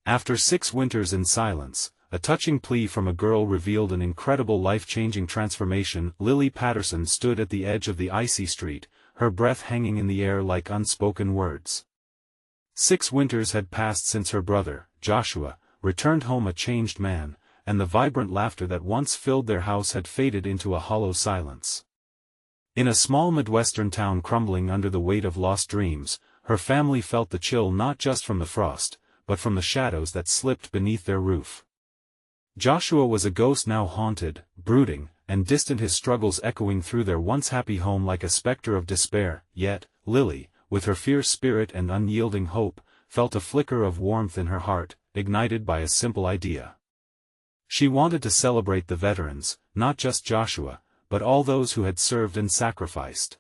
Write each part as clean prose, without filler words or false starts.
After 6 winters in silence, a touching plea from a girl revealed an incredible life-changing transformation. Lily Patterson stood at the edge of the icy street, her breath hanging in the air like unspoken words. 6 winters had passed since her brother, Joshua, returned home a changed man, and the vibrant laughter that once filled their house had faded into a hollow silence. In a small Midwestern town crumbling under the weight of lost dreams, her family felt the chill not just from the frost, but from the shadows that slipped beneath their roof. Joshua was a ghost now haunted, brooding, and distant, his struggles echoing through their once happy home like a specter of despair. Yet, Lily, with her fierce spirit and unyielding hope, felt a flicker of warmth in her heart, ignited by a simple idea. She wanted to celebrate the veterans, not just Joshua, but all those who had served and sacrificed.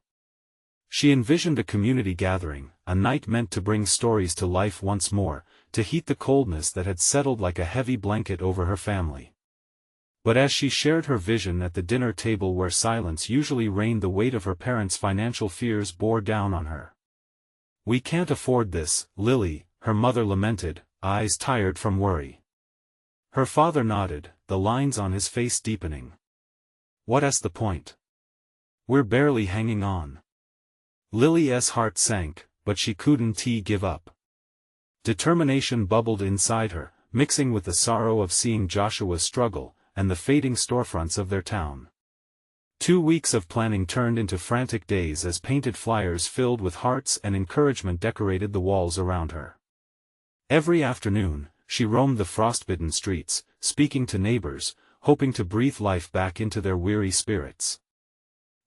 She envisioned a community gathering, a night meant to bring stories to life once more, to heat the coldness that had settled like a heavy blanket over her family. But as she shared her vision at the dinner table where silence usually reigned, the weight of her parents' financial fears bore down on her. "We can't afford this, Lily," her mother lamented, eyes tired from worry. Her father nodded, the lines on his face deepening. "What's the point? We're barely hanging on." Lily's heart sank, but she couldn't give up. Determination bubbled inside her, mixing with the sorrow of seeing Joshua struggle, and the fading storefronts of their town. 2 weeks of planning turned into frantic days as painted flyers filled with hearts and encouragement decorated the walls around her. Every afternoon, she roamed the frostbitten streets, speaking to neighbors, hoping to breathe life back into their weary spirits.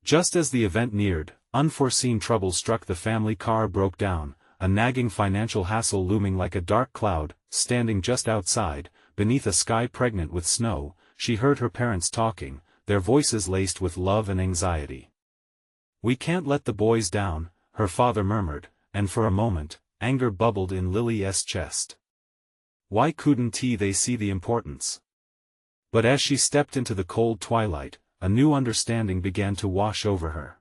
Just as the event neared, unforeseen trouble struck. The family car broke down, a nagging financial hassle looming like a dark cloud. Standing just outside, beneath a sky pregnant with snow, she heard her parents talking, their voices laced with love and anxiety. "We can't let the boys down," her father murmured, and for a moment, anger bubbled in Lily's chest. Why couldn't they see the importance? But as she stepped into the cold twilight, a new understanding began to wash over her.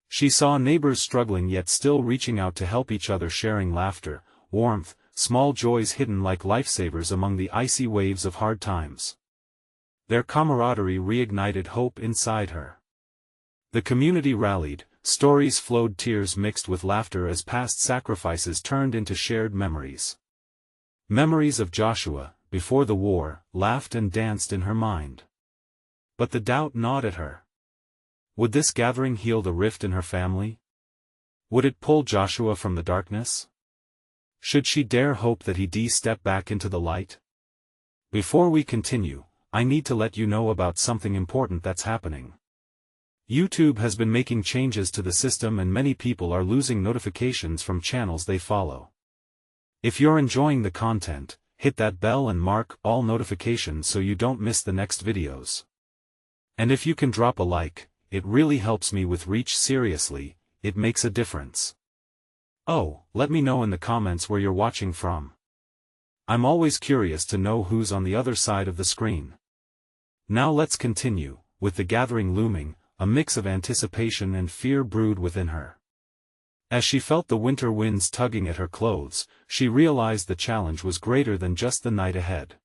She saw neighbors struggling yet still reaching out to help each other, sharing laughter, warmth, small joys hidden like lifesavers among the icy waves of hard times. Their camaraderie reignited hope inside her. The community rallied, stories flowed, tears mixed with laughter as past sacrifices turned into shared memories. Memories of Joshua, before the war, laughed and danced in her mind. But the doubt gnawed at her. Would this gathering heal the rift in her family? Would it pull Joshua from the darkness? Should she dare hope that he'd step back into the light? Before we continue, I need to let you know about something important that's happening. YouTube has been making changes to the system and many people are losing notifications from channels they follow. If you're enjoying the content, hit that bell and mark all notifications so you don't miss the next videos. And if you can drop a like, it really helps me with reach. Seriously, it makes a difference. Oh, let me know in the comments where you're watching from. I'm always curious to know who's on the other side of the screen. Now let's continue. With the gathering looming, a mix of anticipation and fear brewed within her. As she felt the winter winds tugging at her clothes, she realized the challenge was greater than just the night ahead.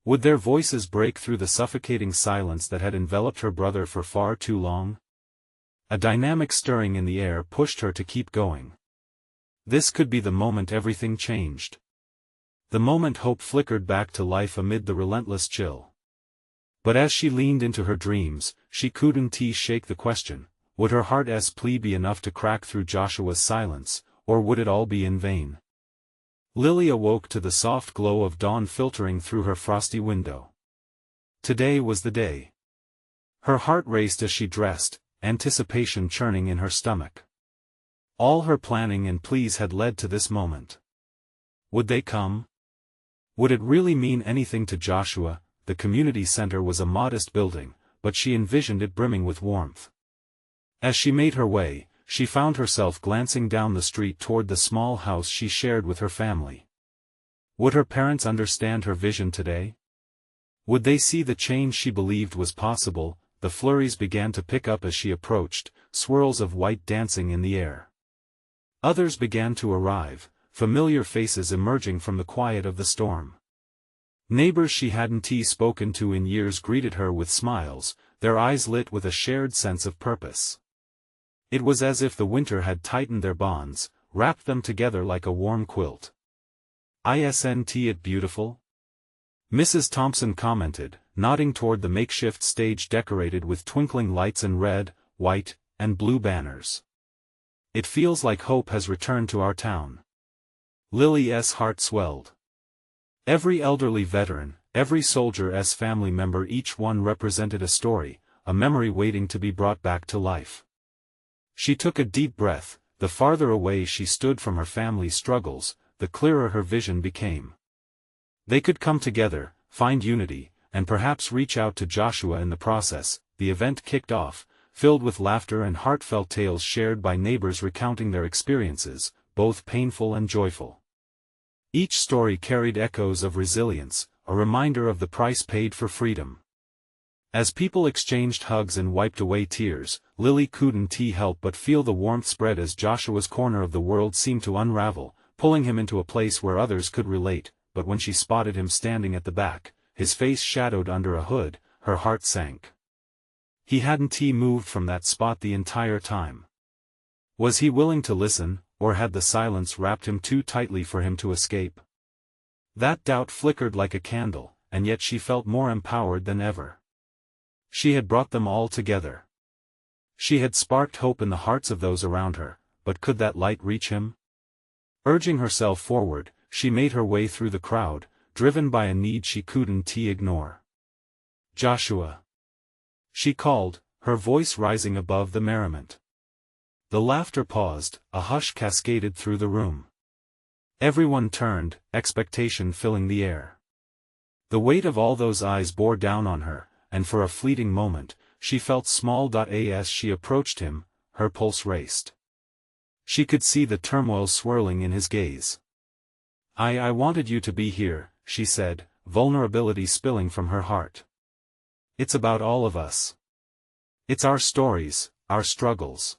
Would their voices break through the suffocating silence that had enveloped her brother for far too long? A dynamic stirring in the air pushed her to keep going. This could be the moment everything changed. The moment hope flickered back to life amid the relentless chill. But as she leaned into her dreams, she couldn't shake the question, would her heart's plea be enough to crack through Joshua's silence, or would it all be in vain? Lily awoke to the soft glow of dawn filtering through her frosty window. Today was the day. Her heart raced as she dressed, anticipation churning in her stomach. All her planning and pleas had led to this moment. Would they come? Would it really mean anything to Joshua? The community center was a modest building, but she envisioned it brimming with warmth. As she made her way, she found herself glancing down the street toward the small house she shared with her family. Would her parents understand her vision today? Would they see the change she believed was possible? The flurries began to pick up as she approached, swirls of white dancing in the air. Others began to arrive, familiar faces emerging from the quiet of the storm. Neighbors she hadn't spoken to in years greeted her with smiles, their eyes lit with a shared sense of purpose. It was as if the winter had tightened their bonds, wrapped them together like a warm quilt. "Isn't it beautiful?" Mrs. Thompson commented, nodding toward the makeshift stage decorated with twinkling lights and red, white, and blue banners. "It feels like hope has returned to our town." Lily's heart swelled. Every elderly veteran, every soldier's family member, each one represented a story, a memory waiting to be brought back to life. She took a deep breath. The farther away she stood from her family's struggles, the clearer her vision became. They could come together, find unity, and perhaps reach out to Joshua in the process. The event kicked off, filled with laughter and heartfelt tales shared by neighbors recounting their experiences, both painful and joyful. Each story carried echoes of resilience, a reminder of the price paid for freedom. As people exchanged hugs and wiped away tears, Lily couldn't help but feel the warmth spread as Joshua's corner of the world seemed to unravel, pulling him into a place where others could relate. But when she spotted him standing at the back, his face shadowed under a hood, her heart sank. He hadn't moved from that spot the entire time. Was he willing to listen, or had the silence wrapped him too tightly for him to escape? That doubt flickered like a candle, and yet she felt more empowered than ever. She had brought them all together. She had sparked hope in the hearts of those around her, but could that light reach him? Urging herself forward, she made her way through the crowd, driven by a need she couldn't ignore. "Joshua!" she called, her voice rising above the merriment. The laughter paused, a hush cascaded through the room. Everyone turned, expectation filling the air. The weight of all those eyes bore down on her, and for a fleeting moment, she felt small. As she approached him, her pulse raced. She could see the turmoil swirling in his gaze. I wanted you to be here," she said, vulnerability spilling from her heart. "It's about all of us. It's our stories, our struggles.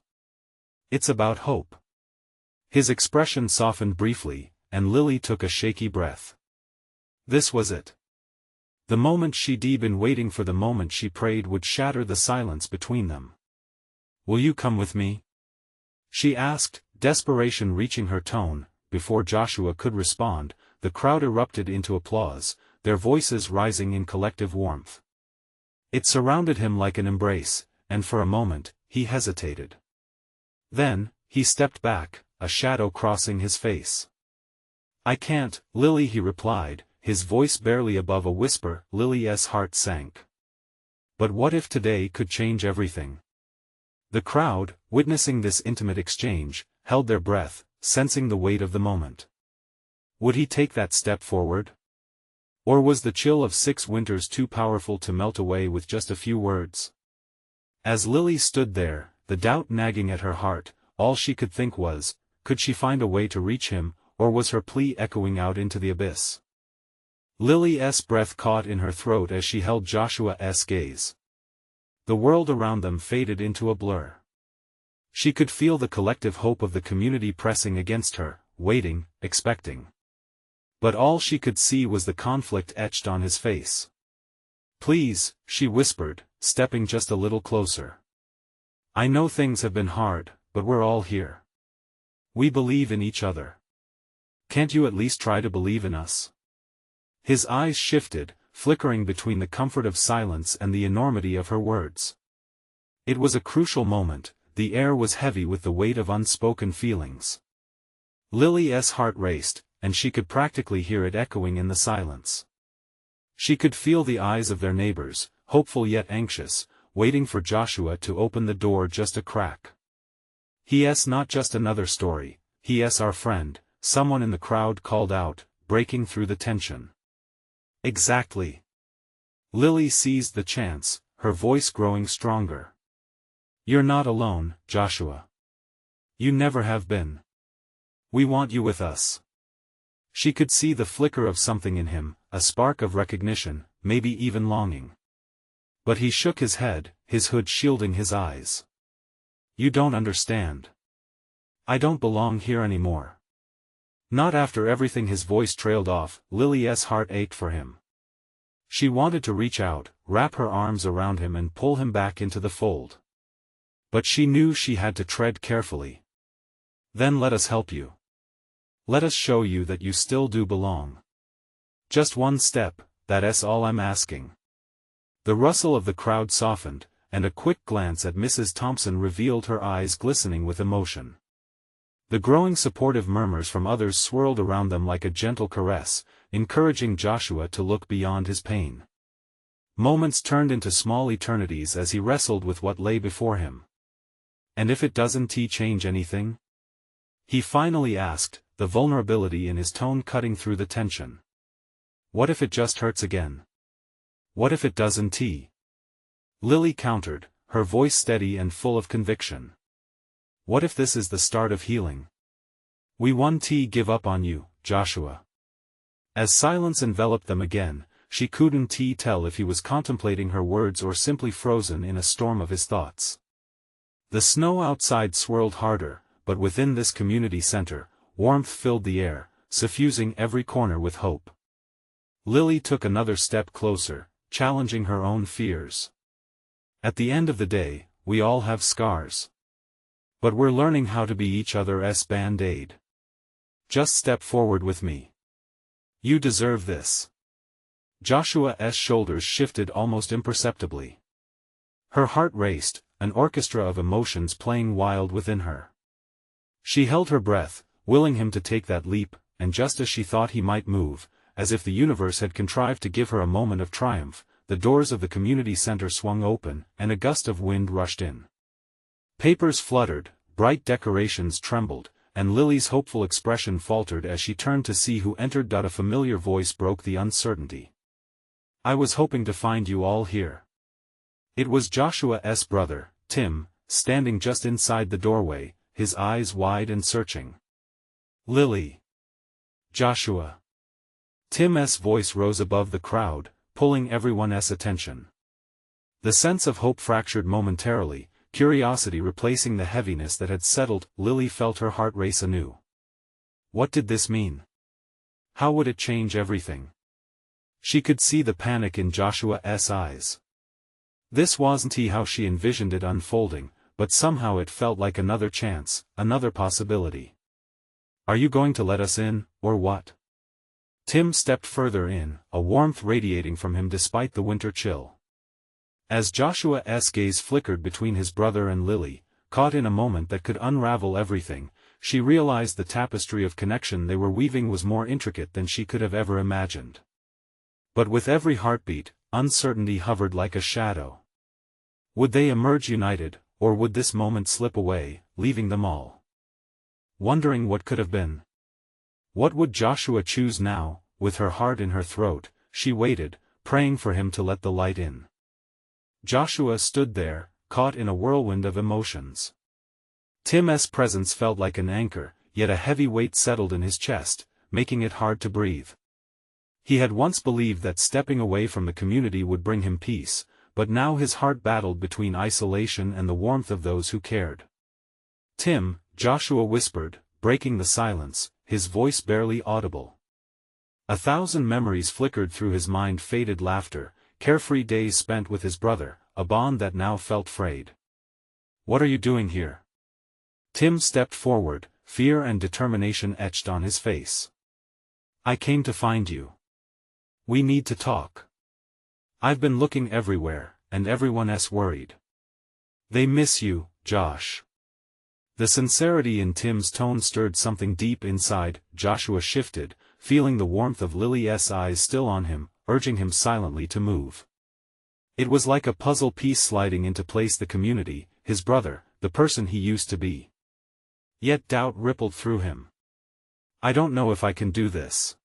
It's about hope." His expression softened briefly, and Lily took a shaky breath. This was it. The moment she'd been waiting for, the moment she prayed would shatter the silence between them. "Will you come with me?" she asked, desperation reaching her tone. Before Joshua could respond, the crowd erupted into applause, their voices rising in collective warmth. It surrounded him like an embrace, and for a moment, he hesitated. Then, he stepped back, a shadow crossing his face. "I can't, Lily," he replied, his voice barely above a whisper. Lily's heart sank. But what if today could change everything? The crowd, witnessing this intimate exchange, held their breath, sensing the weight of the moment. Would he take that step forward? Or was the chill of 6 winters too powerful to melt away with just a few words? As Lily stood there, the doubt nagging at her heart, all she could think was, could she find a way to reach him, or was her plea echoing out into the abyss? Lily's breath caught in her throat as she held Joshua's gaze. The world around them faded into a blur. She could feel the collective hope of the community pressing against her, waiting, expecting. But all she could see was the conflict etched on his face. "Please," she whispered, stepping just a little closer. "I know things have been hard, but we're all here. We believe in each other. Can't you at least try to believe in us?" His eyes shifted, flickering between the comfort of silence and the enormity of her words. It was a crucial moment, the air was heavy with the weight of unspoken feelings. Lily's heart raced, and she could practically hear it echoing in the silence. She could feel the eyes of their neighbors, hopeful yet anxious, waiting for Joshua to open the door just a crack. "He's not just another story, he's our friend," someone in the crowd called out, breaking through the tension. "Exactly." Lily seized the chance, her voice growing stronger. "You're not alone, Joshua. You never have been. We want you with us." She could see the flicker of something in him, a spark of recognition, maybe even longing. But he shook his head, his hood shielding his eyes. "You don't understand. I don't belong here anymore. Not after everything. His voice trailed off. Lily's heart ached for him. She wanted to reach out, wrap her arms around him and pull him back into the fold. But she knew she had to tread carefully. Then let us help you. Let us show you that you still do belong. Just one step, that's all I'm asking. The rustle of the crowd softened, and a quick glance at Mrs. Thompson revealed her eyes glistening with emotion. The growing supportive murmurs from others swirled around them like a gentle caress, encouraging Joshua to look beyond his pain. Moments turned into small eternities as he wrestled with what lay before him. And if it doesn't change anything? He finally asked, the vulnerability in his tone cutting through the tension. What if it just hurts again? What if it doesn't? Lily countered, her voice steady and full of conviction. What if this is the start of healing? We won't give up on you, Joshua. As silence enveloped them again, she couldn't tell if he was contemplating her words or simply frozen in a storm of his thoughts. The snow outside swirled harder, but within this community center, warmth filled the air, suffusing every corner with hope. Lily took another step closer, challenging her own fears. At the end of the day, we all have scars. But we're learning how to be each other's band-aid. Just step forward with me. You deserve this. Joshua's shoulders shifted almost imperceptibly. Her heart raced, an orchestra of emotions playing wild within her. She held her breath, willing him to take that leap, and just as she thought he might move, as if the universe had contrived to give her a moment of triumph, the doors of the community center swung open, and a gust of wind rushed in. Papers fluttered, bright decorations trembled, and Lily's hopeful expression faltered as she turned to see who entered. A familiar voice broke the uncertainty. I was hoping to find you all here. It was Joshua's brother, Tim, standing just inside the doorway, his eyes wide and searching. Lily. Joshua. Tim's voice rose above the crowd, pulling everyone's attention. The sense of hope fractured momentarily, curiosity replacing the heaviness that had settled. Lily felt her heart race anew. What did this mean? How would it change everything? She could see the panic in Joshua's eyes. This wasn't how she envisioned it unfolding, but somehow it felt like another chance, another possibility. Are you going to let us in, or what? Tim stepped further in, a warmth radiating from him despite the winter chill. As Joshua's gaze flickered between his brother and Lily, caught in a moment that could unravel everything, she realized the tapestry of connection they were weaving was more intricate than she could have ever imagined. But with every heartbeat, uncertainty hovered like a shadow. Would they emerge united, or would this moment slip away, leaving them all wondering what could have been? What would Joshua choose now? With her heart in her throat, she waited, praying for him to let the light in. Joshua stood there, caught in a whirlwind of emotions. Tim's presence felt like an anchor, yet a heavy weight settled in his chest, making it hard to breathe. He had once believed that stepping away from the community would bring him peace, but now his heart battled between isolation and the warmth of those who cared. Tim, Joshua whispered, breaking the silence, his voice barely audible. 1,000 memories flickered through his mind: faded laughter, carefree days spent with his brother, a bond that now felt frayed. What are you doing here? Tim stepped forward, fear and determination etched on his face. I came to find you. We need to talk. I've been looking everywhere, and everyone's worried. They miss you, Josh. The sincerity in Tim's tone stirred something deep inside. Joshua shifted, feeling the warmth of Lily's eyes still on him, urging him silently to move. It was like a puzzle piece sliding into place: the community, his brother, the person he used to be. Yet doubt rippled through him. I don't know if I can do this.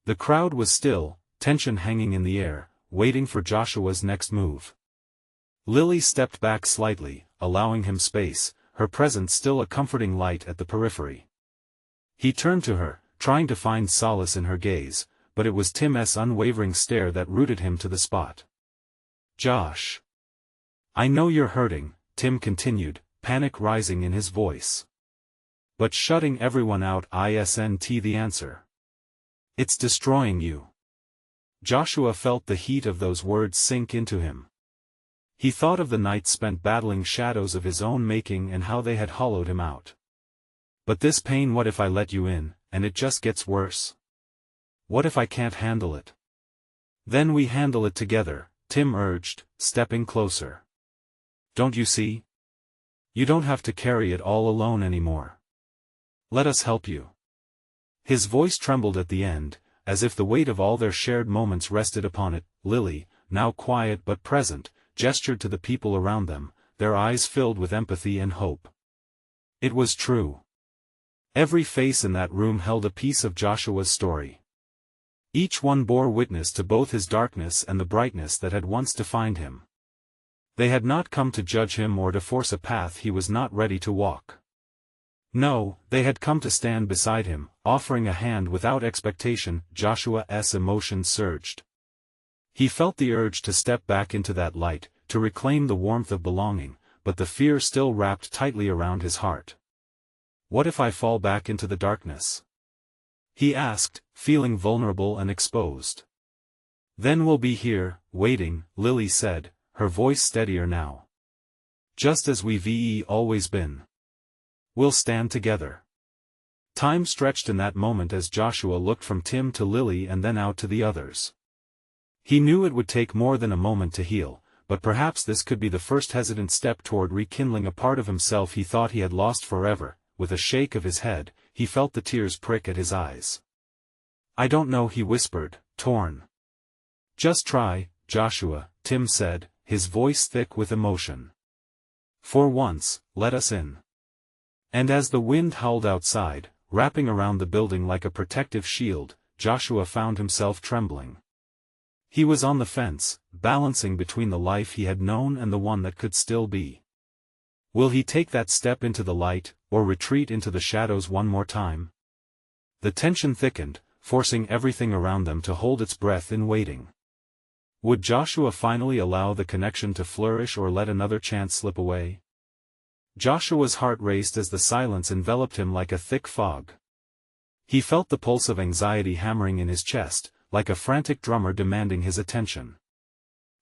The crowd was still, tension hanging in the air, waiting for Joshua's next move. Lily stepped back slightly, allowing him space, her presence still a comforting light at the periphery. He turned to her, trying to find solace in her gaze, but it was Tim's unwavering stare that rooted him to the spot. Josh. I know you're hurting, Tim continued, panic rising in his voice. But shutting everyone out isn't the answer. It's destroying you. Joshua felt the heat of those words sink into him. He thought of the nights spent battling shadows of his own making and how they had hollowed him out. But this pain, what if I let you in, and it just gets worse? What if I can't handle it? Then we handle it together, Tim urged, stepping closer. Don't you see? You don't have to carry it all alone anymore. Let us help you. His voice trembled at the end, as if the weight of all their shared moments rested upon it. Lily, now quiet but present, gestured to the people around them, their eyes filled with empathy and hope. It was true. Every face in that room held a piece of Joshua's story. Each one bore witness to both his darkness and the brightness that had once defined him. They had not come to judge him or to force a path he was not ready to walk. No, they had come to stand beside him, offering a hand without expectation. Joshua's emotions surged. He felt the urge to step back into that light, to reclaim the warmth of belonging, but the fear still wrapped tightly around his heart. What if I fall back into the darkness? He asked, feeling vulnerable and exposed. Then we'll be here, waiting, Lily said, her voice steadier now. Just as we've always been. We'll stand together. Time stretched in that moment as Joshua looked from Tim to Lily and then out to the others. He knew it would take more than a moment to heal, but perhaps this could be the first hesitant step toward rekindling a part of himself he thought he had lost forever. With a shake of his head, he felt the tears prick at his eyes. I don't know, he whispered, torn. Just try, Joshua, Tim said, his voice thick with emotion. For once, let us in. And as the wind howled outside, wrapping around the building like a protective shield, Joshua found himself trembling. He was on the fence, balancing between the life he had known and the one that could still be. Will he take that step into the light, or retreat into the shadows one more time? The tension thickened, forcing everything around them to hold its breath in waiting. Would Joshua finally allow the connection to flourish or let another chance slip away? Joshua's heart raced as the silence enveloped him like a thick fog. He felt the pulse of anxiety hammering in his chest, like a frantic drummer demanding his attention.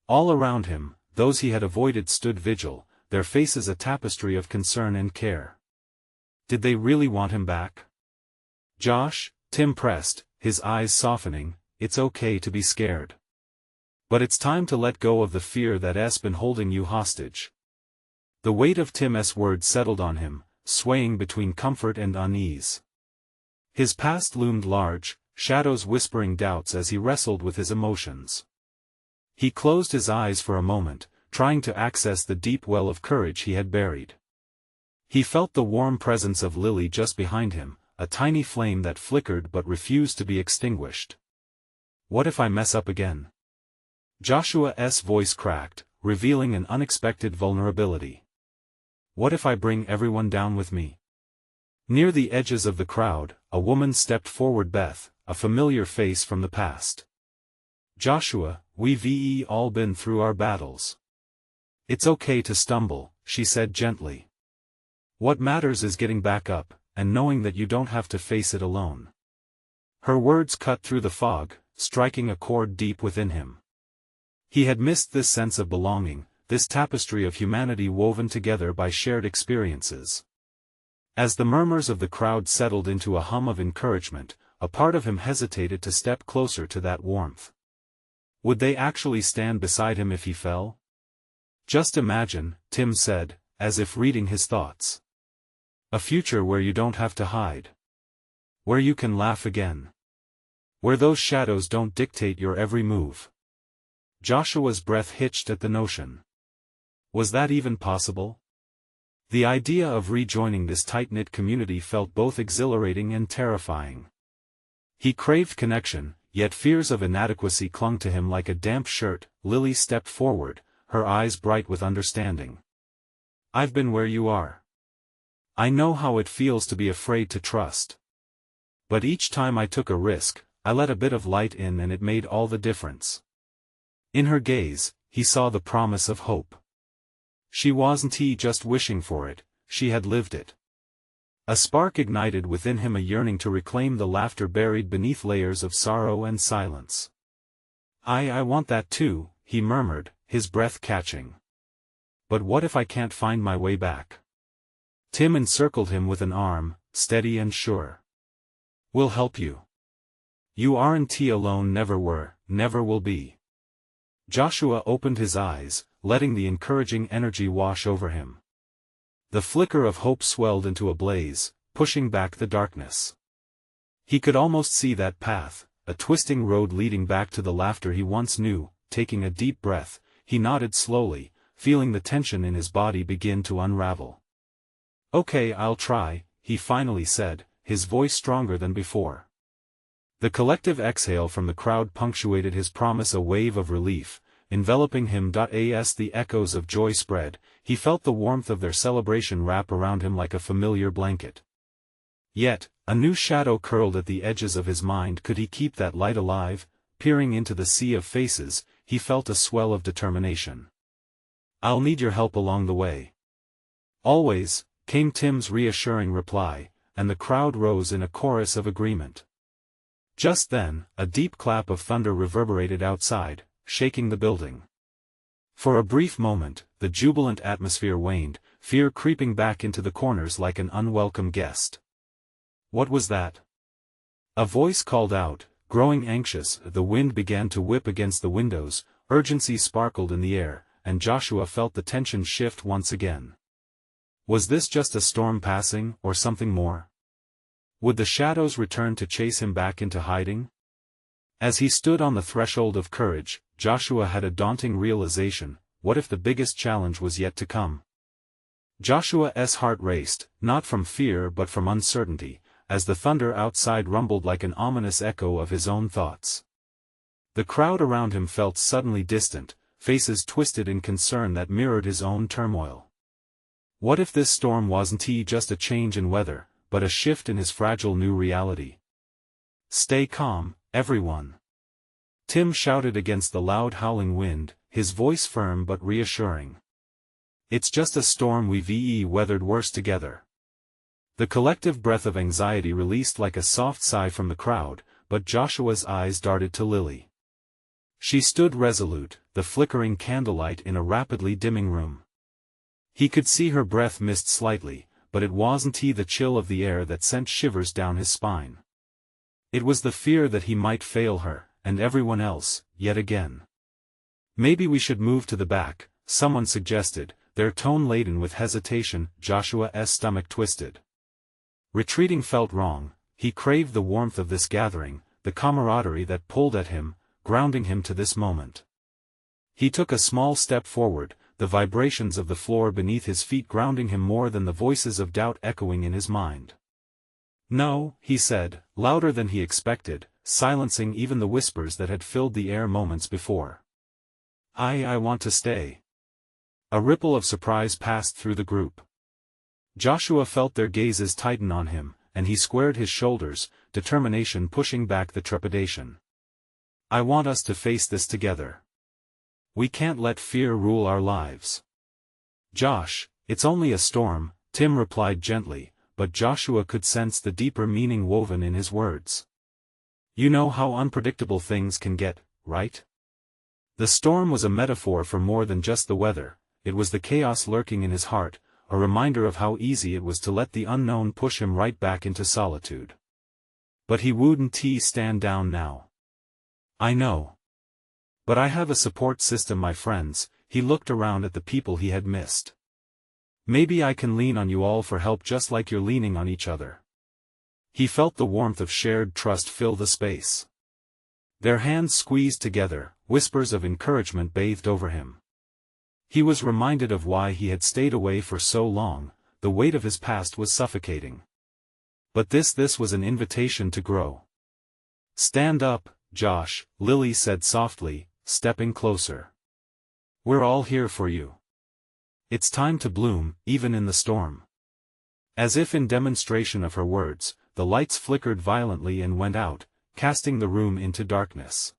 All around him, those he had avoided stood vigil, their faces a tapestry of concern and care. Did they really want him back? Josh, Tim pressed, his eyes softening, it's okay to be scared. But it's time to let go of the fear that's been holding you hostage. The weight of Tim's words settled on him, swaying between comfort and unease. His past loomed large, shadows whispering doubts as he wrestled with his emotions. He closed his eyes for a moment, trying to access the deep well of courage he had buried. He felt the warm presence of Lily just behind him, a tiny flame that flickered but refused to be extinguished. What if I mess up again? Joshua's voice cracked, revealing an unexpected vulnerability. What if I bring everyone down with me? Near the edges of the crowd, a woman stepped forward. Beth, a familiar face from the past. Joshua, we've all been through our battles. It's okay to stumble, she said gently. What matters is getting back up, and knowing that you don't have to face it alone. Her words cut through the fog, striking a chord deep within him. He had missed this sense of belonging, this tapestry of humanity woven together by shared experiences. As the murmurs of the crowd settled into a hum of encouragement, a part of him hesitated to step closer to that warmth. Would they actually stand beside him if he fell? Just imagine, Tim said, as if reading his thoughts. A future where you don't have to hide. Where you can laugh again. Where those shadows don't dictate your every move. Joshua's breath hitched at the notion. Was that even possible? The idea of rejoining this tight-knit community felt both exhilarating and terrifying. He craved connection, yet fears of inadequacy clung to him like a damp shirt. Lily stepped forward, her eyes bright with understanding. I've been where you are. I know how it feels to be afraid to trust. But each time I took a risk, I let a bit of light in and it made all the difference. In her gaze, he saw the promise of hope. She wasn't just wishing for it, she had lived it. A spark ignited within him, a yearning to reclaim the laughter buried beneath layers of sorrow and silence. I want that too," he murmured, his breath catching. "But what if I can't find my way back?" Tim encircled him with an arm, steady and sure. "We'll help you. You aren't alone, never were, never will be." Joshua opened his eyes, letting the encouraging energy wash over him. The flicker of hope swelled into a blaze, pushing back the darkness. He could almost see that path, a twisting road leading back to the laughter he once knew. Taking a deep breath, he nodded slowly, feeling the tension in his body begin to unravel. "Okay, I'll try," he finally said, his voice stronger than before. The collective exhale from the crowd punctuated his promise, a wave of relief, enveloping him. As the echoes of joy spread, he felt the warmth of their celebration wrap around him like a familiar blanket. Yet, a new shadow curled at the edges of his mind. Could he keep that light alive? Peering into the sea of faces, he felt a swell of determination. "I'll need your help along the way." "Always," came Tim's reassuring reply, and the crowd rose in a chorus of agreement. Just then, a deep clap of thunder reverberated outside, shaking the building. For a brief moment, the jubilant atmosphere waned, fear creeping back into the corners like an unwelcome guest. "What was that?" a voice called out, growing anxious. The wind began to whip against the windows, urgency sparkled in the air, and Joshua felt the tension shift once again. Was this just a storm passing, or something more? Would the shadows return to chase him back into hiding? As he stood on the threshold of courage, Joshua had a daunting realization: what if the biggest challenge was yet to come? Joshua's heart raced, not from fear but from uncertainty, as the thunder outside rumbled like an ominous echo of his own thoughts. The crowd around him felt suddenly distant, faces twisted in concern that mirrored his own turmoil. What if this storm wasn't just a change in weather, but a shift in his fragile new reality? "Stay calm, everyone," Tim shouted against the loud howling wind, his voice firm but reassuring. "It's just a storm, we've weathered worse together." The collective breath of anxiety released like a soft sigh from the crowd, but Joshua's eyes darted to Lily. She stood resolute, the flickering candlelight in a rapidly dimming room. He could see her breath missed slightly, but it wasn't the chill of the air that sent shivers down his spine. It was the fear that he might fail her, and everyone else, yet again. "Maybe we should move to the back," someone suggested, their tone laden with hesitation. Joshua's stomach twisted. Retreating felt wrong. He craved the warmth of this gathering, the camaraderie that pulled at him, grounding him to this moment. He took a small step forward, the vibrations of the floor beneath his feet grounding him more than the voices of doubt echoing in his mind. "No," he said, louder than he expected, silencing even the whispers that had filled the air moments before. I want to stay." A ripple of surprise passed through the group. Joshua felt their gazes tighten on him, and he squared his shoulders, determination pushing back the trepidation. "I want us to face this together. We can't let fear rule our lives." "Josh, it's only a storm," Tim replied gently, but Joshua could sense the deeper meaning woven in his words. "You know how unpredictable things can get, right?" The storm was a metaphor for more than just the weather. It was the chaos lurking in his heart, a reminder of how easy it was to let the unknown push him right back into solitude. But he wouldn't stand down now. "I know. But I have a support system, my friends." He looked around at the people he had missed. "Maybe I can lean on you all for help just like you're leaning on each other." He felt the warmth of shared trust fill the space. Their hands squeezed together, whispers of encouragement bathed over him. He was reminded of why he had stayed away for so long. The weight of his past was suffocating. But this was an invitation to grow. "Stand up, Josh," Lily said softly, stepping closer. "We're all here for you. It's time to bloom, even in the storm." As if in demonstration of her words, the lights flickered violently and went out, casting the room into darkness.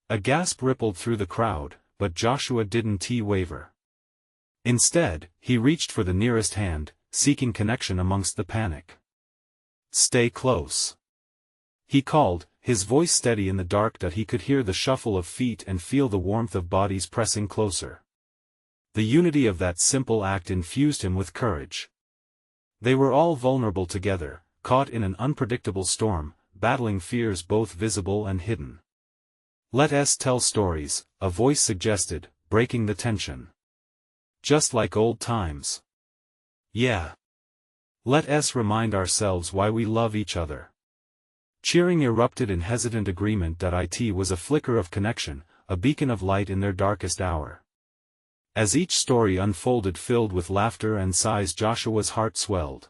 A gasp rippled through the crowd, but Joshua didn't waver. Instead, he reached for the nearest hand, seeking connection amongst the panic. "Stay close," he called, his voice steady in the dark that he could hear the shuffle of feet and feel the warmth of bodies pressing closer. The unity of that simple act infused him with courage. They were all vulnerable together, caught in an unpredictable storm, battling fears both visible and hidden. "Let us tell stories," a voice suggested, breaking the tension. "Just like old times." "Yeah. Let us remind ourselves why we love each other." Cheering erupted in hesitant agreement that it was a flicker of connection, a beacon of light in their darkest hour. As each story unfolded filled with laughter and sighs, Joshua's heart swelled.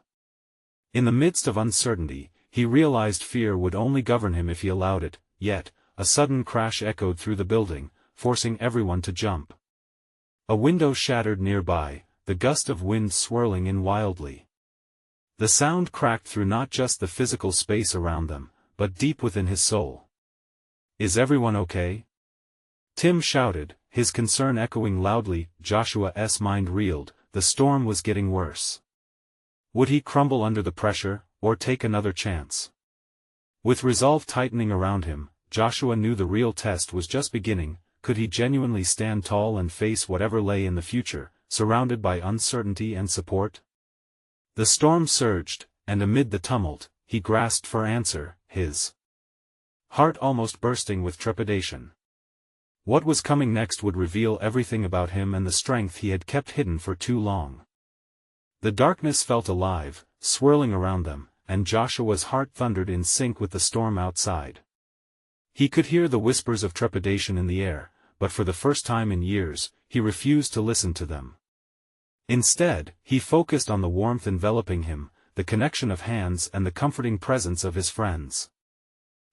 In the midst of uncertainty, he realized fear would only govern him if he allowed it, yet, a sudden crash echoed through the building, forcing everyone to jump. A window shattered nearby, the gust of wind swirling in wildly. The sound cracked through not just the physical space around them, but deep within his soul. "Is everyone okay?" Tim shouted, his concern echoing loudly. Joshua's mind reeled, the storm was getting worse. Would he crumble under the pressure, or take another chance? With resolve tightening around him, Joshua knew the real test was just beginning. Could he genuinely stand tall and face whatever lay in the future, surrounded by uncertainty and support? The storm surged, and amid the tumult, he grasped for answer, his heart almost bursting with trepidation. What was coming next would reveal everything about him and the strength he had kept hidden for too long. The darkness felt alive, swirling around them, and Joshua's heart thundered in sync with the storm outside. He could hear the whispers of trepidation in the air, but for the first time in years, he refused to listen to them. Instead, he focused on the warmth enveloping him, the connection of hands and the comforting presence of his friends.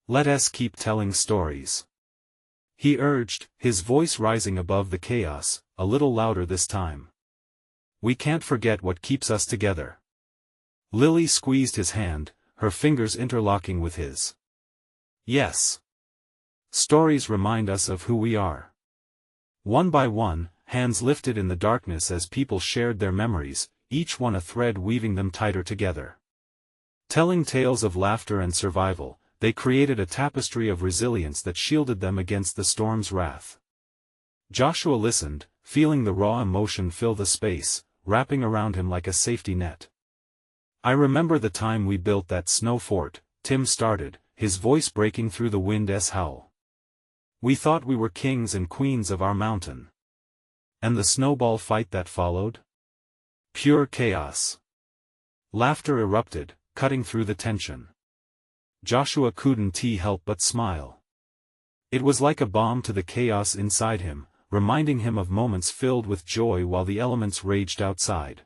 "Let us keep telling stories," he urged, his voice rising above the chaos, a little louder this time. "We can't forget what keeps us together." Lily squeezed his hand, her fingers interlocking with his. "Yes. Stories remind us of who we are." One by one, hands lifted in the darkness as people shared their memories, each one a thread weaving them tighter together. Telling tales of laughter and survival, they created a tapestry of resilience that shielded them against the storm's wrath. Joshua listened, feeling the raw emotion fill the space, wrapping around him like a safety net. "I remember the time we built that snow fort," Tim started, his voice breaking through the wind's howl. "We thought we were kings and queens of our mountain. And the snowball fight that followed? Pure chaos." Laughter erupted, cutting through the tension. Joshua couldn't help but smile. It was like a balm to the chaos inside him, reminding him of moments filled with joy while the elements raged outside.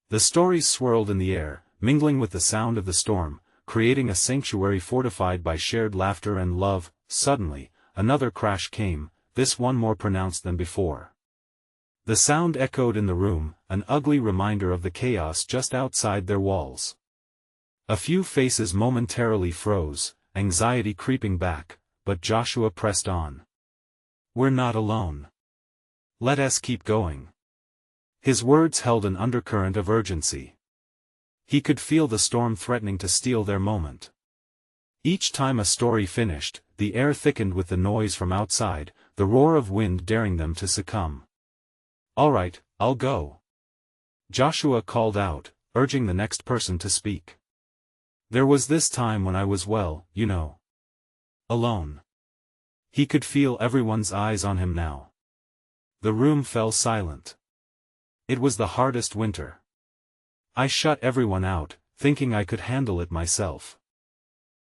The stories swirled in the air, mingling with the sound of the storm, creating a sanctuary fortified by shared laughter and love. Suddenly, another crash came, this one more pronounced than before. The sound echoed in the room, an ugly reminder of the chaos just outside their walls. A few faces momentarily froze, anxiety creeping back, but Joshua pressed on. "We're not alone. Let us keep going." His words held an undercurrent of urgency. He could feel the storm threatening to steal their moment. Each time a story finished, the air thickened with the noise from outside, the roar of wind daring them to succumb. "All right, I'll go," Joshua called out, urging the next person to speak. "There was this time when I was, well, you know, alone." He could feel everyone's eyes on him now. The room fell silent. It was the hardest winter. "I shut everyone out, thinking I could handle it myself.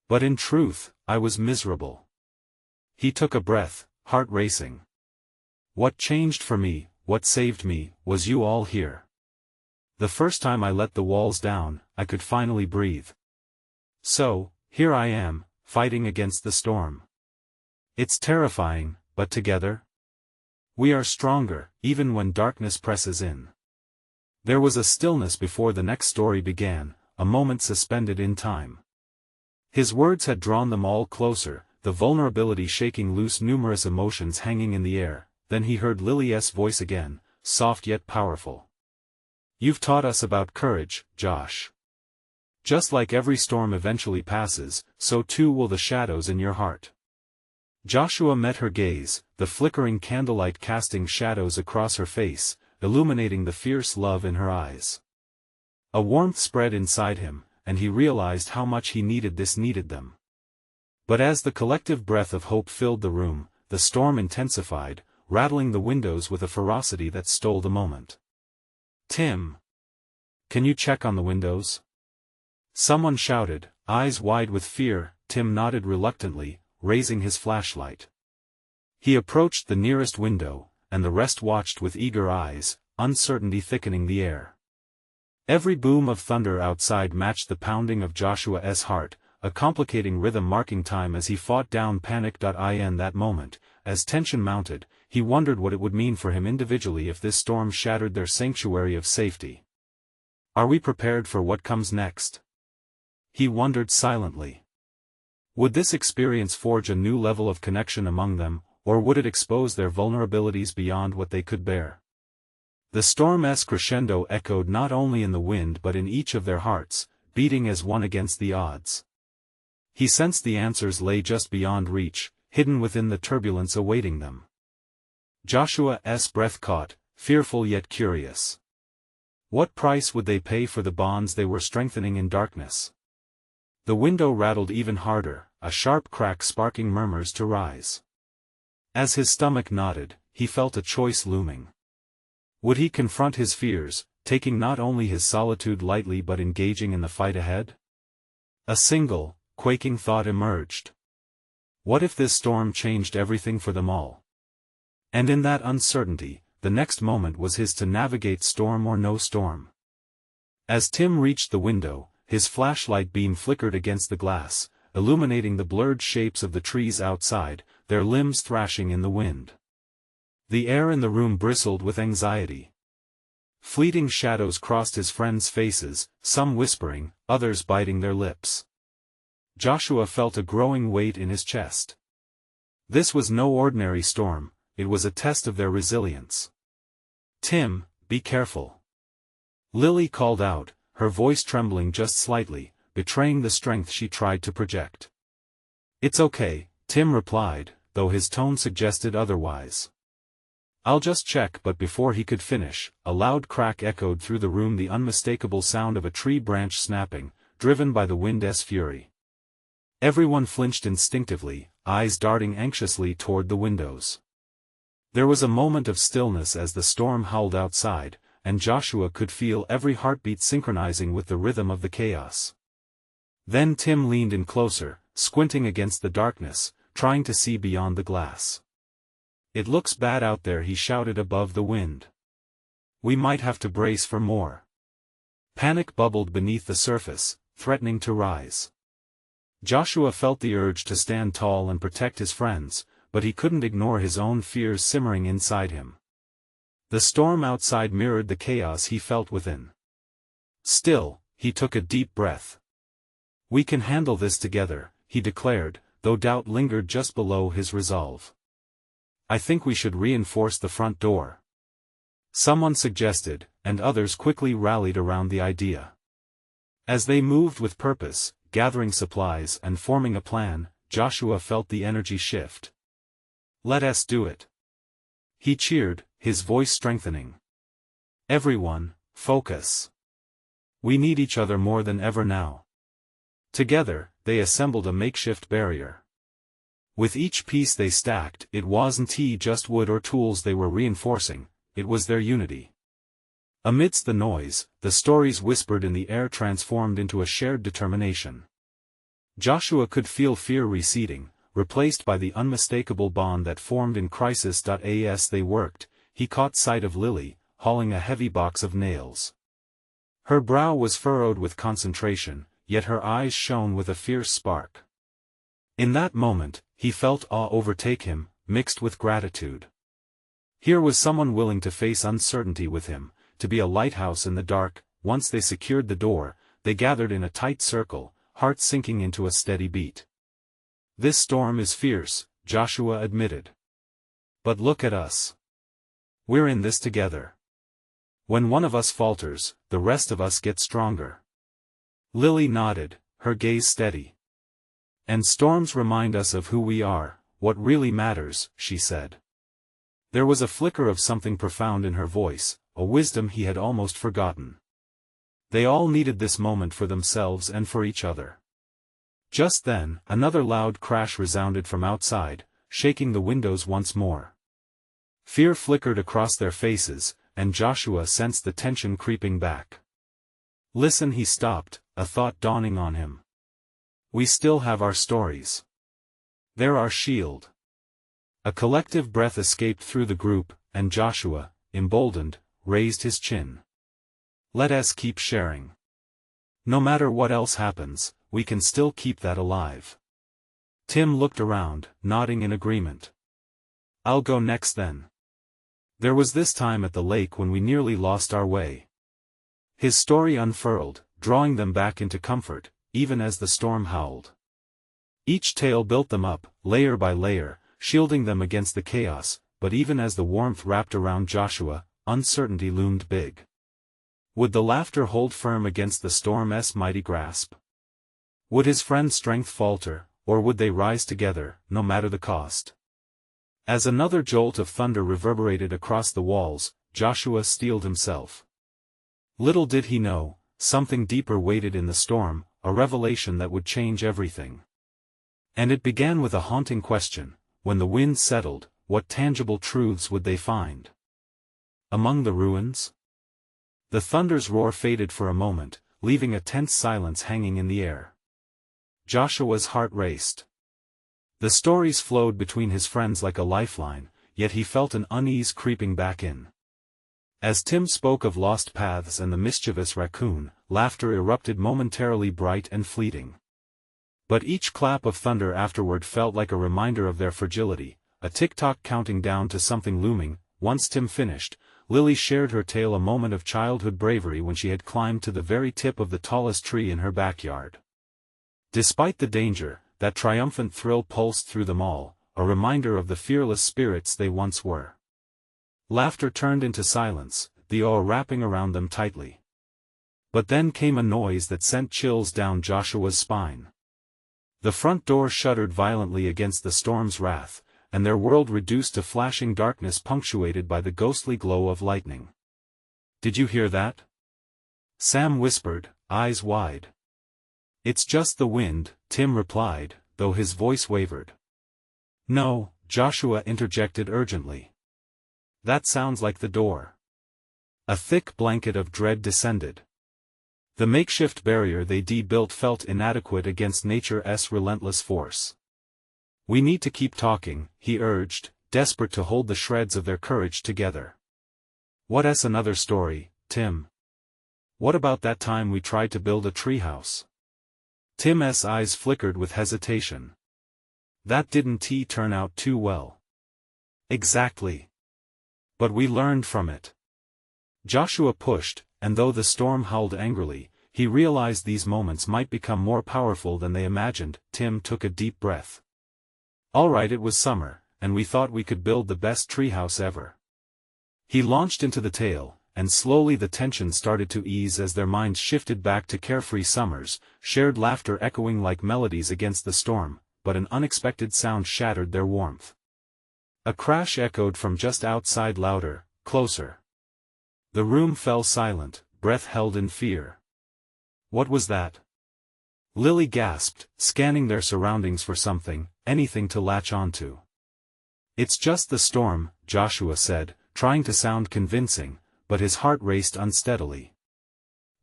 But in truth, I was miserable." He took a breath, heart racing. "What changed for me, what saved me, was you all here. The first time I let the walls down, I could finally breathe. So, here I am, fighting against the storm. It's terrifying, but together, we are stronger, even when darkness presses in." There was a stillness before the next story began, a moment suspended in time. His words had drawn them all closer, the vulnerability shaking loose, numerous emotions hanging in the air. Then he heard Lily's voice again, soft yet powerful. You've taught us about courage, Josh. Just like every storm eventually passes, so too will the shadows in your heart. Joshua met her gaze, the flickering candlelight casting shadows across her face, illuminating the fierce love in her eyes. A warmth spread inside him, and he realized how much he needed them. But as the collective breath of hope filled the room, the storm intensified, rattling the windows with a ferocity that stole the moment. Tim! Can you check on the windows? Someone shouted, eyes wide with fear. Tim nodded reluctantly, raising his flashlight. He approached the nearest window, and the rest watched with eager eyes, uncertainty thickening the air. Every boom of thunder outside matched the pounding of Joshua's heart, a complicating rhythm marking time as he fought down panic. In that moment, as tension mounted, he wondered what it would mean for him individually if this storm shattered their sanctuary of safety. Are we prepared for what comes next? He wondered silently. Would this experience forge a new level of connection among them, or would it expose their vulnerabilities beyond what they could bear? The storm's crescendo echoed not only in the wind but in each of their hearts, beating as one against the odds. He sensed the answers lay just beyond reach, hidden within the turbulence awaiting them. Joshua's breath caught, fearful yet curious. What price would they pay for the bonds they were strengthening in darkness? The window rattled even harder, a sharp crack sparking murmurs to rise. As his stomach knotted, he felt a choice looming. Would he confront his fears, taking not only his solitude lightly but engaging in the fight ahead? A single, quaking thought emerged. What if this storm changed everything for them all? And in that uncertainty, the next moment was his to navigate storm or no storm. As Tim reached the window, his flashlight beam flickered against the glass, illuminating the blurred shapes of the trees outside, their limbs thrashing in the wind. The air in the room bristled with anxiety. Fleeting shadows crossed his friends' faces, some whispering, others biting their lips. Joshua felt a growing weight in his chest. This was no ordinary storm, it was a test of their resilience. Tim, be careful. Lily called out, her voice trembling just slightly, betraying the strength she tried to project. It's okay, Tim replied, though his tone suggested otherwise. I'll just check. But before he could finish, a loud crack echoed through the room, the unmistakable sound of a tree branch snapping, driven by the wind's fury. Everyone flinched instinctively, eyes darting anxiously toward the windows. There was a moment of stillness as the storm howled outside, and Joshua could feel every heartbeat synchronizing with the rhythm of the chaos. Then Tim leaned in closer, squinting against the darkness, trying to see beyond the glass. It looks bad out there, he shouted above the wind. We might have to brace for more. Panic bubbled beneath the surface, threatening to rise. Joshua felt the urge to stand tall and protect his friends, but he couldn't ignore his own fears simmering inside him. The storm outside mirrored the chaos he felt within. Still, he took a deep breath. We can handle this together, he declared, though doubt lingered just below his resolve. I think we should reinforce the front door. Someone suggested, and others quickly rallied around the idea. As they moved with purpose, gathering supplies and forming a plan, Joshua felt the energy shift. Let us do it. He cheered, his voice strengthening. Everyone, focus. We need each other more than ever now. Together, they assembled a makeshift barrier. With each piece they stacked, it wasn't just wood or tools they were reinforcing, it was their unity. Amidst the noise, the stories whispered in the air transformed into a shared determination. Joshua could feel fear receding, replaced by the unmistakable bond that formed in crisis. As they worked, he caught sight of Lily, hauling a heavy box of nails. Her brow was furrowed with concentration, yet her eyes shone with a fierce spark. In that moment, he felt awe overtake him, mixed with gratitude. Here was someone willing to face uncertainty with him, to be a lighthouse in the dark. Once they secured the door, they gathered in a tight circle, hearts sinking into a steady beat. This storm is fierce, Joshua admitted. But look at us. We're in this together. When one of us falters, the rest of us get stronger. Lily nodded, her gaze steady. And storms remind us of who we are, what really matters, she said. There was a flicker of something profound in her voice, a wisdom he had almost forgotten. They all needed this moment for themselves and for each other. Just then, another loud crash resounded from outside, shaking the windows once more. Fear flickered across their faces, and Joshua sensed the tension creeping back. Listen, he stopped, a thought dawning on him. We still have our stories. They're our shield. A collective breath escaped through the group, and Joshua, emboldened, raised his chin. Let us keep sharing. No matter what else happens, we can still keep that alive. Tim looked around, nodding in agreement. I'll go next then. There was this time at the lake when we nearly lost our way. His story unfurled, drawing them back into comfort, even as the storm howled. Each tale built them up, layer by layer, shielding them against the chaos, but even as the warmth wrapped around Joshua, uncertainty loomed big. Would the laughter hold firm against the storm's mighty grasp? Would his friend's strength falter, or would they rise together, no matter the cost? As another jolt of thunder reverberated across the walls, Joshua steeled himself. Little did he know, something deeper waited in the storm, a revelation that would change everything. And it began with a haunting question: when the wind settled, what tangible truths would they find? Among the ruins? The thunder's roar faded for a moment, leaving a tense silence hanging in the air. Joshua's heart raced. The stories flowed between his friends like a lifeline, yet he felt an unease creeping back in. As Tim spoke of lost paths and the mischievous raccoon, laughter erupted, momentarily bright and fleeting. But each clap of thunder afterward felt like a reminder of their fragility, a tick-tock counting down to something looming. Once Tim finished, Lily shared her tale, a moment of childhood bravery when she had climbed to the very tip of the tallest tree in her backyard. Despite the danger, that triumphant thrill pulsed through them all, a reminder of the fearless spirits they once were. Laughter turned into silence, the awe wrapping around them tightly. But then came a noise that sent chills down Joshua's spine. The front door shuddered violently against the storm's wrath, and their world reduced to flashing darkness punctuated by the ghostly glow of lightning. "Did you hear that?" Sam whispered, eyes wide. "It's just the wind," Tim replied, though his voice wavered. "No," Joshua interjected urgently. "That sounds like the door." A thick blanket of dread descended. The makeshift barrier they built felt inadequate against nature's relentless force. "We need to keep talking," he urged, desperate to hold the shreds of their courage together. "What's another story, Tim? What about that time we tried to build a treehouse?" Tim's eyes flickered with hesitation. "That didn't turn out too well." "Exactly. But we learned from it." Joshua pushed, and though the storm howled angrily, he realized these moments might become more powerful than they imagined. Tim took a deep breath. "All right, it was summer, and we thought we could build the best treehouse ever." He launched into the tale, and slowly the tension started to ease as their minds shifted back to carefree summers, shared laughter echoing like melodies against the storm, but an unexpected sound shattered their warmth. A crash echoed from just outside, louder, closer. The room fell silent, breath held in fear. "What was that?" Lily gasped, scanning their surroundings for something, anything to latch onto. "It's just the storm," Joshua said, trying to sound convincing, but his heart raced unsteadily.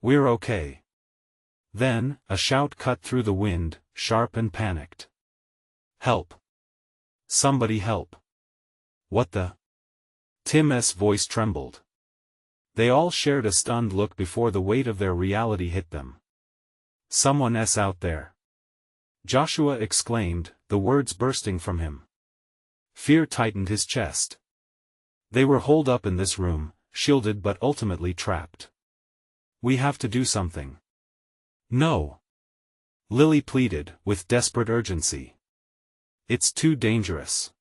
"We're okay." Then, a shout cut through the wind, sharp and panicked. "Help! Somebody help!" "What the?" Tim's voice trembled. They all shared a stunned look before the weight of their reality hit them. "Someone's out there!" Joshua exclaimed, the words bursting from him. Fear tightened his chest. They were holed up in this room, shielded but ultimately trapped. "We have to do something." "No!" Lily pleaded, with desperate urgency. "It's too dangerous."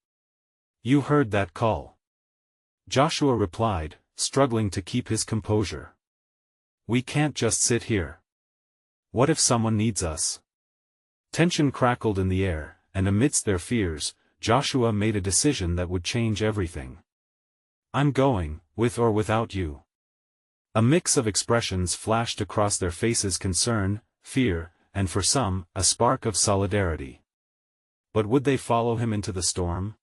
"You heard that call?" Joshua replied, struggling to keep his composure. "We can't just sit here. What if someone needs us?" Tension crackled in the air, and amidst their fears, Joshua made a decision that would change everything. "I'm going, with or without you." A mix of expressions flashed across their faces: concern, fear, and for some, a spark of solidarity. But would they follow him into the storm?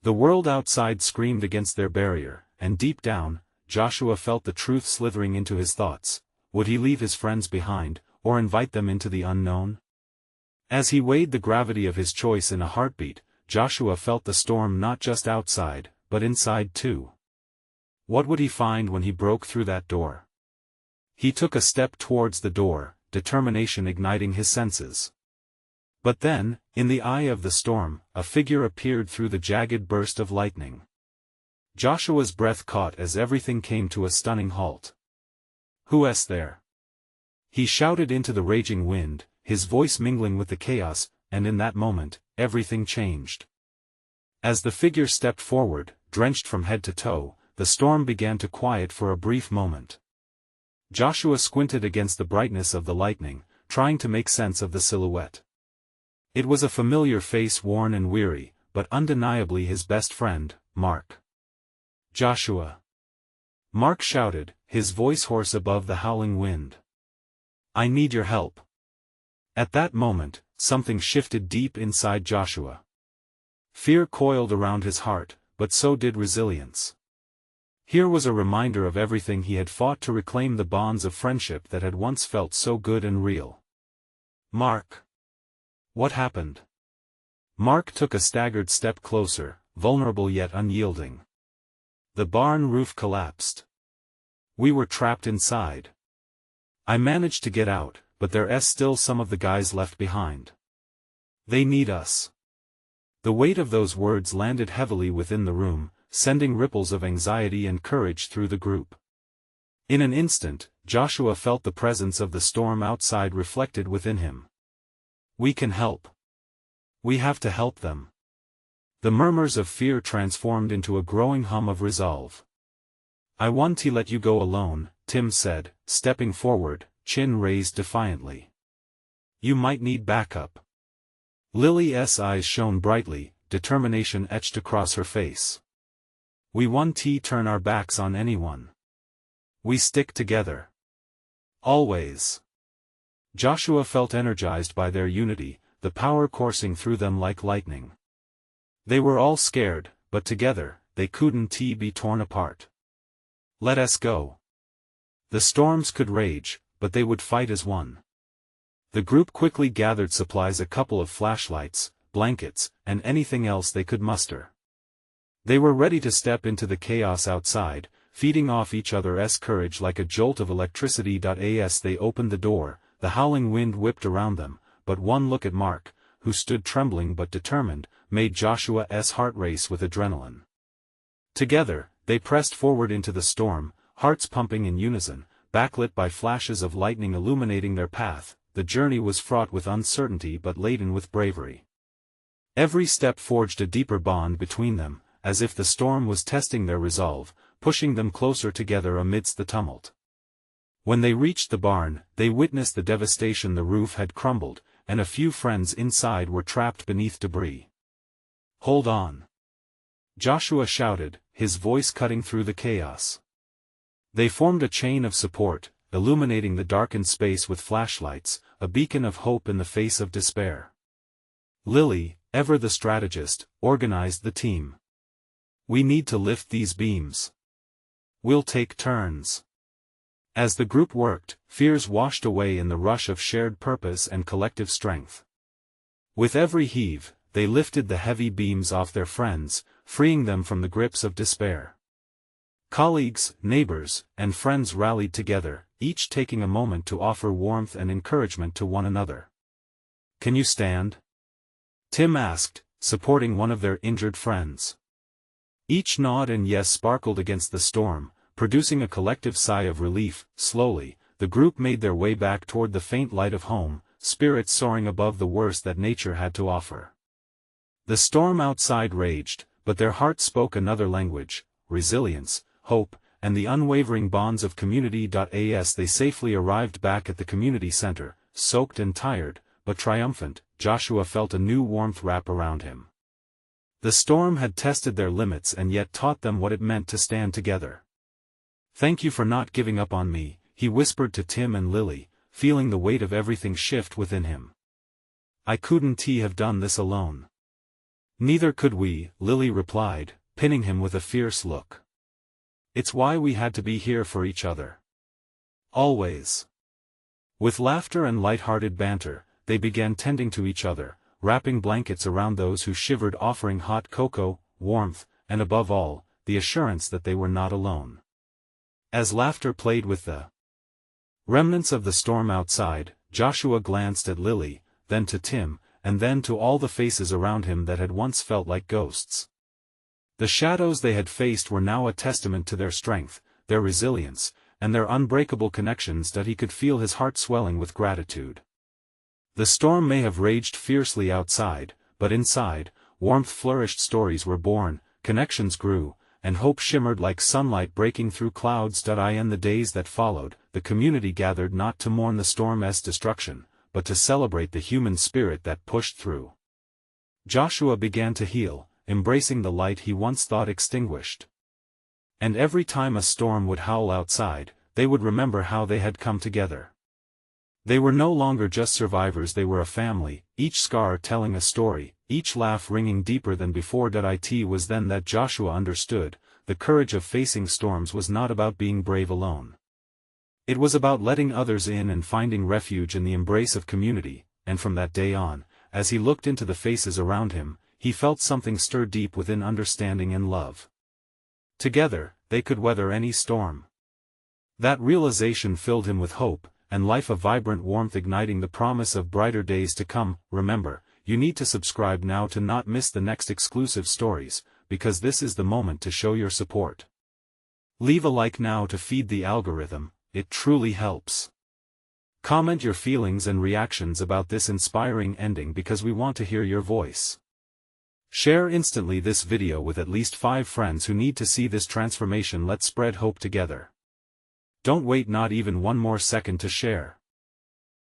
The world outside screamed against their barrier, and deep down, Joshua felt the truth slithering into his thoughts. Would he leave his friends behind, or invite them into the unknown? As he weighed the gravity of his choice in a heartbeat, Joshua felt the storm not just outside, but inside too. What would he find when he broke through that door? He took a step towards the door, determination igniting his senses. But then, in the eye of the storm, a figure appeared through the jagged burst of lightning. Joshua's breath caught as everything came to a stunning halt. "Who's there?" He shouted into the raging wind, his voice mingling with the chaos, and in that moment, everything changed. As the figure stepped forward, drenched from head to toe, the storm began to quiet for a brief moment. Joshua squinted against the brightness of the lightning, trying to make sense of the silhouette. It was a familiar face, worn and weary, but undeniably his best friend, Mark. "Joshua!" Mark shouted, his voice hoarse above the howling wind. "I need your help." At that moment, something shifted deep inside Joshua. Fear coiled around his heart, but so did resilience. Here was a reminder of everything he had fought to reclaim the bonds of friendship that had once felt so good and real. "Mark. What happened?" Mark took a staggered step closer, vulnerable yet unyielding. "The barn roof collapsed. We were trapped inside. I managed to get out, but there's still some of the guys left behind. They need us." The weight of those words landed heavily within the room, sending ripples of anxiety and courage through the group. In an instant, Joshua felt the presence of the storm outside reflected within him. "We can help. We have to help them." The murmurs of fear transformed into a growing hum of resolve. "I won't let you go alone," Tim said, stepping forward, chin raised defiantly. "You might need backup." Lily's eyes shone brightly, determination etched across her face. "We won't turn our backs on anyone. We stick together. Always." Joshua felt energized by their unity, the power coursing through them like lightning. They were all scared, but together, they couldn't be torn apart. "Let us go." The storms could rage, but they would fight as one. The group quickly gathered supplies: a couple of flashlights, blankets, and anything else they could muster. They were ready to step into the chaos outside, feeding off each other's courage like a jolt of electricity. As they opened the door, the howling wind whipped around them, but one look at Mark, who stood trembling but determined, made Joshua's heart race with adrenaline. Together, they pressed forward into the storm, hearts pumping in unison, backlit by flashes of lightning illuminating their path. The journey was fraught with uncertainty but laden with bravery. Every step forged a deeper bond between them, as if the storm was testing their resolve, pushing them closer together amidst the tumult. When they reached the barn, they witnessed the devastation. The roof had crumbled, and a few friends inside were trapped beneath debris. "Hold on!" Joshua shouted, his voice cutting through the chaos. They formed a chain of support, illuminating the darkened space with flashlights, a beacon of hope in the face of despair. Lily, ever the strategist, organized the team. "We need to lift these beams. We'll take turns." As the group worked, fears washed away in the rush of shared purpose and collective strength. With every heave, they lifted the heavy beams off their friends, freeing them from the grips of despair. Colleagues, neighbors, and friends rallied together, each taking a moment to offer warmth and encouragement to one another. "Can you stand?" Tim asked, supporting one of their injured friends. Each nod and yes sparkled against the storm, producing a collective sigh of relief. Slowly, the group made their way back toward the faint light of home, spirits soaring above the worst that nature had to offer. The storm outside raged, but their hearts spoke another language: resilience, hope, and the unwavering bonds of community. As they safely arrived back at the community center, soaked and tired, but triumphant, Joshua felt a new warmth wrap around him. The storm had tested their limits and yet taught them what it meant to stand together. "Thank you for not giving up on me," he whispered to Tim and Lily, feeling the weight of everything shift within him. "I couldn't have done this alone." "Neither could we," Lily replied, pinning him with a fierce look. "It's why we had to be here for each other. Always." With laughter and light-hearted banter, they began tending to each other, wrapping blankets around those who shivered, offering hot cocoa, warmth, and above all, the assurance that they were not alone. As laughter played with the remnants of the storm outside, Joshua glanced at Lily, then to Tim, and then to all the faces around him that had once felt like ghosts. The shadows they had faced were now a testament to their strength, their resilience, and their unbreakable connections. That he could feel his heart swelling with gratitude. The storm may have raged fiercely outside, but inside, warmth flourished, stories were born, connections grew, and hope shimmered like sunlight breaking through clouds. In the days that followed, the community gathered not to mourn the storm's destruction, but to celebrate the human spirit that pushed through. Joshua began to heal, embracing the light he once thought extinguished. And every time a storm would howl outside, they would remember how they had come together. They were no longer just survivors, they were a family, each scar telling a story, each laugh ringing deeper than before. It was then that Joshua understood, the courage of facing storms was not about being brave alone. It was about letting others in and finding refuge in the embrace of community, and from that day on, as he looked into the faces around him, he felt something stir deep within: understanding and love. Together, they could weather any storm. That realization filled him with hope, and life, a vibrant warmth igniting the promise of brighter days to come. Remember, you need to subscribe now to not miss the next exclusive stories, because this is the moment to show your support. Leave a like now to feed the algorithm, it truly helps. Comment your feelings and reactions about this inspiring ending because we want to hear your voice. Share instantly this video with at least 5 friends who need to see this transformation. Let's spread hope together. Don't wait not even one more second to share.